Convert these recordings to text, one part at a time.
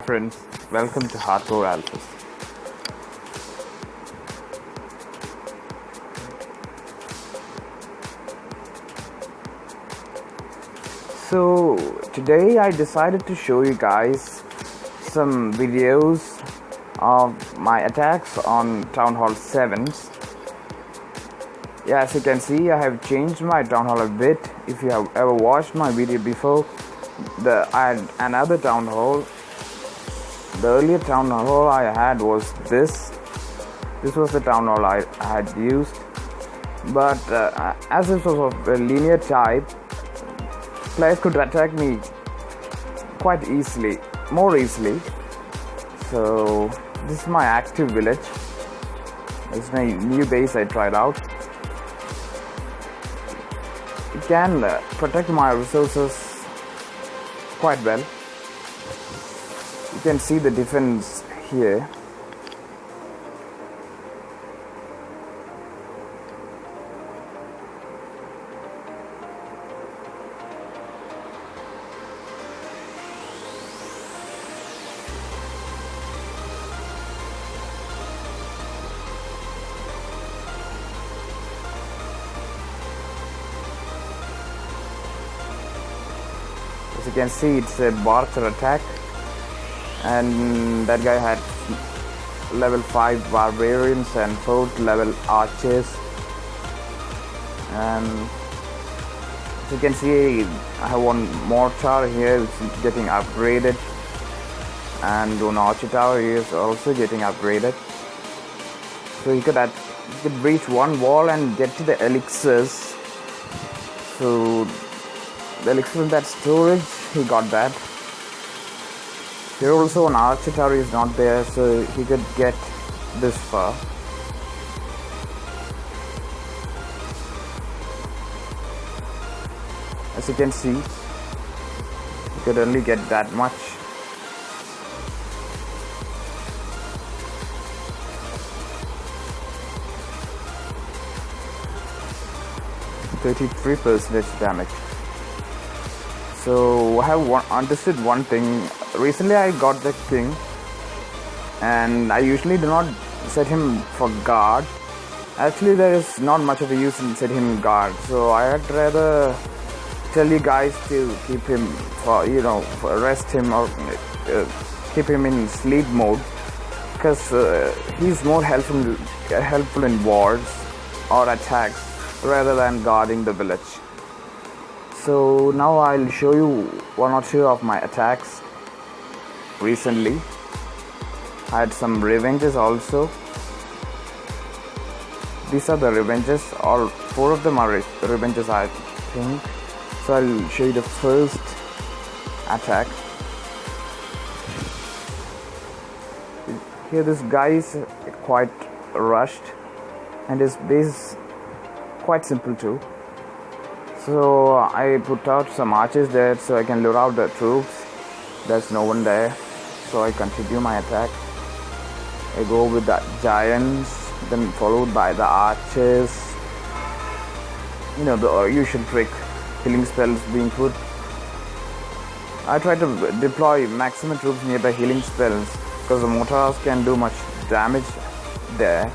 friends, welcome to Hardcore Âlpha. So today I decided to show you guys some videos of my attacks on Town Hall 7s. Yeah, as you can see, I have changed my Town Hall a bit. If you have ever watched my video before, I had another Town Hall. The earlier Town Hall I had was this. This was the Town Hall I had used. But as this was of a linear type, players could attack me quite easily, more easily. So this is my active village. This is my new base I tried out. It can protect my resources quite well. You can see the defense here. As you can see, it's a barter attack, and that guy had level 5 barbarians and 4th level archers. And as you can see, I have one mortar here which is getting upgraded, and one archer tower here is also getting upgraded. So you could reach one wall and get to the elixirs. So the elixir in that storage, he got that. Here also an archer tower is not there, so he could get this far. As you can see, he could only get that much. %33% damage. So I have understood one thing. Recently I got the king, and I usually do not set him for guard. Actually, there is not much of a use in setting him guard, so I'd rather tell you guys to keep him for rest him, or keep him in sleep mode, because he's more helpful in wars or attacks rather than guarding the village. So now I'll show you one or two of my attacks recently. I had some revenges also. These are the revenges. All 4 of them are revenges, I think. So I'll show you the first attack. Here this guy is quite rushed, and his base is quite simple too. So I put out some archers there so I can lure out the troops. There's no one there, so I continue my attack. I go with the giants, then followed by the archers. The usual trick, healing spells being put. I try to deploy maximum troops near the healing spells, because the mortars can do much damage there.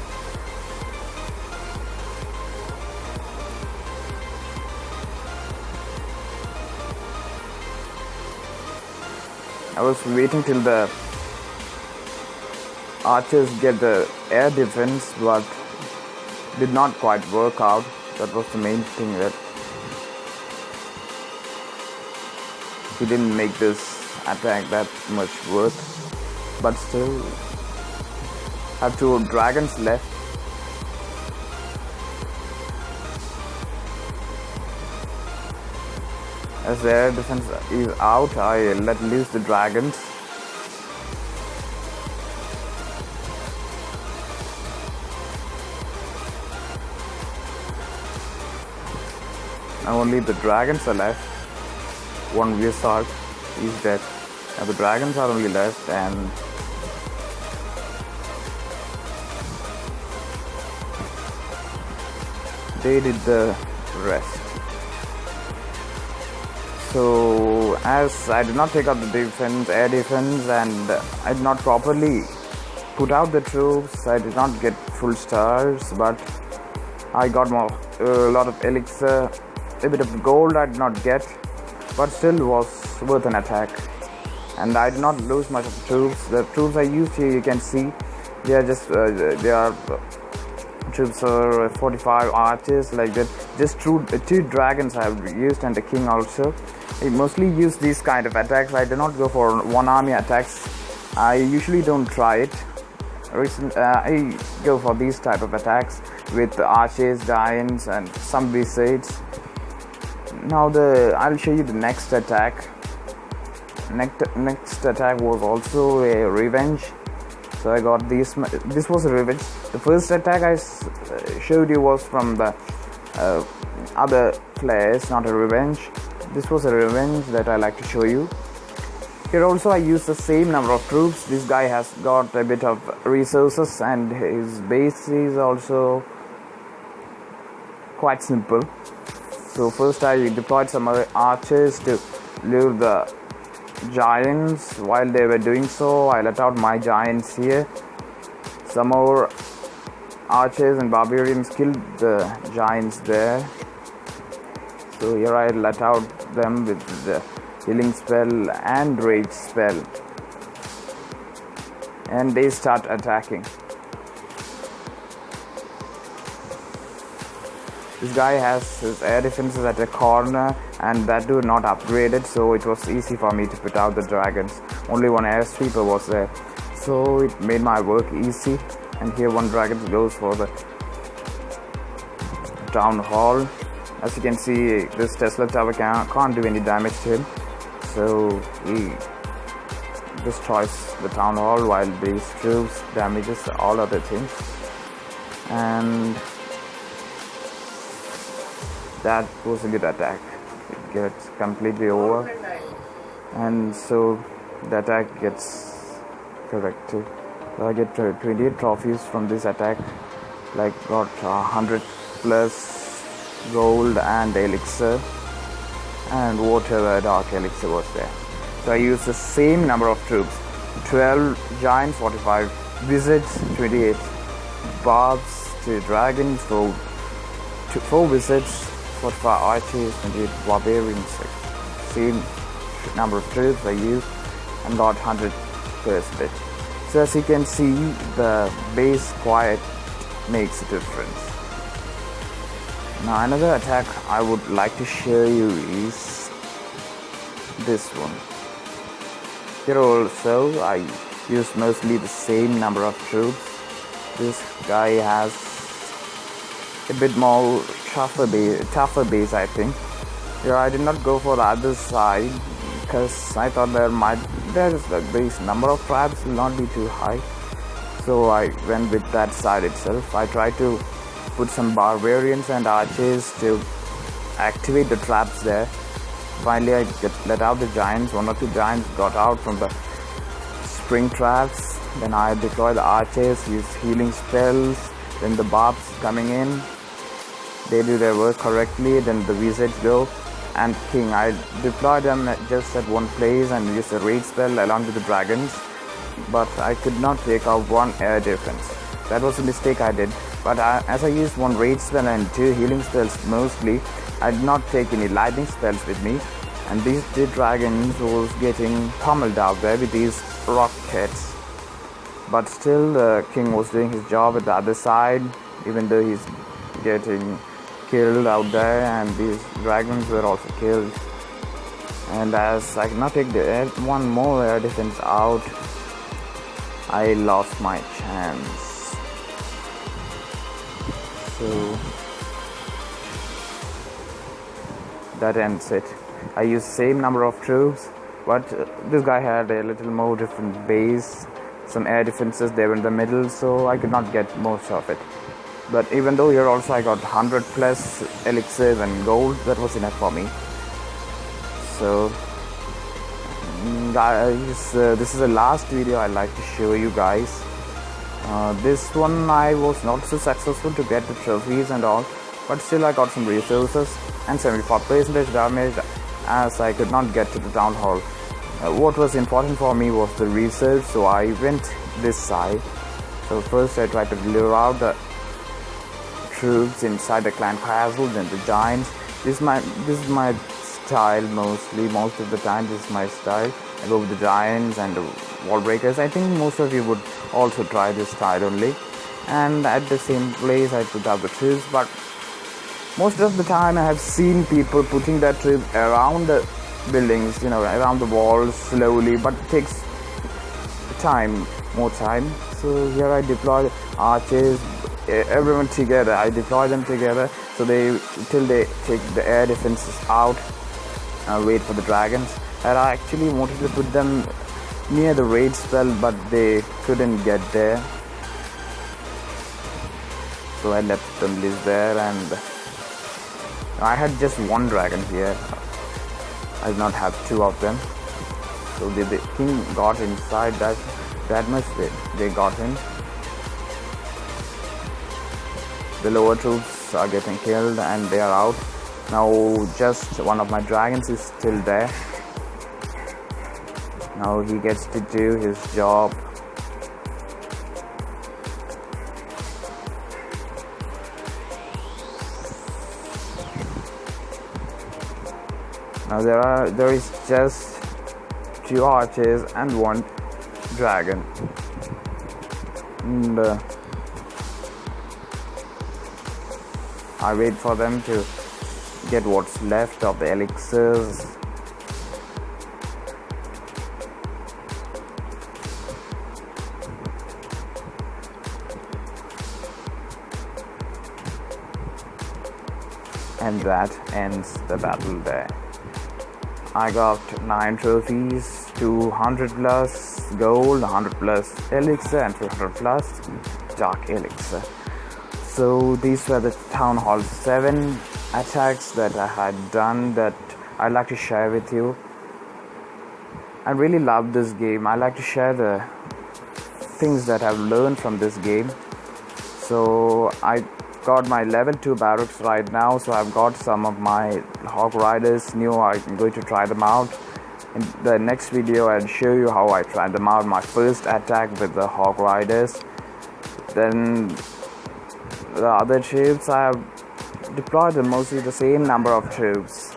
I was waiting till the archers get the air defense, but did not quite work out. That was the main thing, that he didn't make this attack that much worth. But still, have 2 dragons left. As the air defense is out, I let loose the dragons. Now only the dragons are left. One wizard is dead. Now the dragons are only left, and they did the rest. So as I did not take out the defense, air defense, and I did not properly put out the troops, I did not get full stars, but I got a lot of elixir, a bit of gold I did not get, but still was worth an attack. And I did not lose much of the troops. The troops I used here, you can see, they are just troops are 45 archers like that. Just two dragons I have used, and the king also. I mostly use these kind of attacks. I do not go for one army attacks. I usually don't try it. I go for these type of attacks with archers, giants, and some wizards. Now I'll show you the next attack. Next attack was also a revenge. So I got this was a revenge. The first attack I showed you was from the other players, not a revenge. This was a revenge that I like to show you. Here also I used the same number of troops. This guy has got a bit of resources, and his base is also quite simple. So first I deployed some other archers to lure the giants. While they were doing so, I let out my giants here. Some more archers and barbarians killed the giants there. So here I let out them with the healing spell and rage spell, and they start attacking. This guy has his air defenses at a corner, and that do not upgraded, so it was easy for me to put out the dragons. Only one air sweeper was there, so it made my work easy. And here one dragon goes for the town hall. As you can see, this Tesla tower can't do any damage to him, so he destroys the town hall, while these troops damages all other things. And that was a good attack. It gets completely over, and so the attack gets corrected. So I get 28 trophies from this attack, like got 100 plus gold and elixir, and whatever dark elixir was there. So I used the same number of troops: 12 giants, 45 wizards, 28 barbs, 2 dragons, 4 wizards, 45 archers, 28 barbarians. Same number of troops I used, and got 100%. So as you can see, the base quiet makes a difference. Now another attack I would like to show you is this one. Here also I use mostly the same number of troops. This guy has a bit more tougher base, I think. Here I did not go for the other side because I thought the base number of traps will not be too high. So I went with that side itself. I tried to put some barbarians and archers to activate the traps there. Finally I let out the giants. 1 or 2 giants got out from the spring traps. Then I deployed the archers, use healing spells. Then the barbs coming in, they do their work correctly. Then the wizards go, and king, I deployed them just at one place and used a rage spell along with the dragons, but I could not take out 1 air defense. That was a mistake I did. But as I used 1 rage spell and 2 healing spells mostly, I did not take any lightning spells with me, and these 2 dragons was getting pummeled out there with these rockets. But still the king was doing his job at the other side, even though he's getting killed out there, and these dragons were also killed. And as I could not take the 1 more air defense out, I lost my chance. So that ends it. I used same number of troops, but this guy had a little more different base. Some air defenses, they were in the middle, so I could not get most of it. But even though here also I got 100 plus elixirs and gold, that was enough for me. So guys, this is the last video I like to show you guys. This one I was not so successful to get the trophies and all, but still I got some resources and 74% damage as I could not get to the town hall. What was important for me was the research, so I went this side. So first I tried to lure out the troops inside the clan castle, then the giants. This is my style mostly. Most of the time this is my style. I go with the giants and the wall breakers. I think most of you would also try this style only. And at the same place I put up the troops, but most of the time I have seen people putting their troops around the buildings, around the walls slowly, but it takes more time. So here I deploy archers, everyone together. I deploy them together, so till they take the air defenses out. Wait for the dragons. And I actually wanted to put them near the raid spell, but they couldn't get there, so I left them live there. And I had just one dragon here. I did not have two of them. So the king got inside that much. They got him. The lower troops are getting killed and they are out. Now just one of my dragons is still there. Now he gets to do his job. Now there is just 2 archers and 1 dragon, and I wait for them to get what's left of the elixirs. And that ends the battle there. I got 9 trophies, 200 plus gold, 100 plus elixir, and 200 plus dark elixir. So these were the Town Hall 7 attacks that I had done that I'd like to share with you. I really love this game. I like to share the things that I've learned from this game. So I got my level 2 barracks right now, so I've got some of my Hawk Riders new. I'm going to try them out. In the next video I'll show you how I tried them out, my first attack with the Hawk Riders. Then the other troops, I have deployed mostly the same number of troops.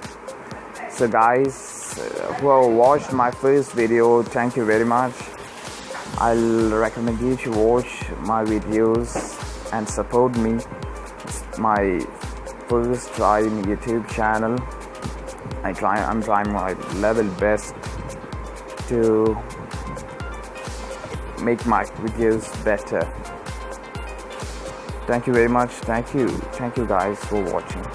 So guys who have watched my first video, thank you very much. I'll recommend you to watch my videos and support me. It's my first try in YouTube channel. I'm trying my level best to make my videos better. Thank you very much. Thank you guys for watching.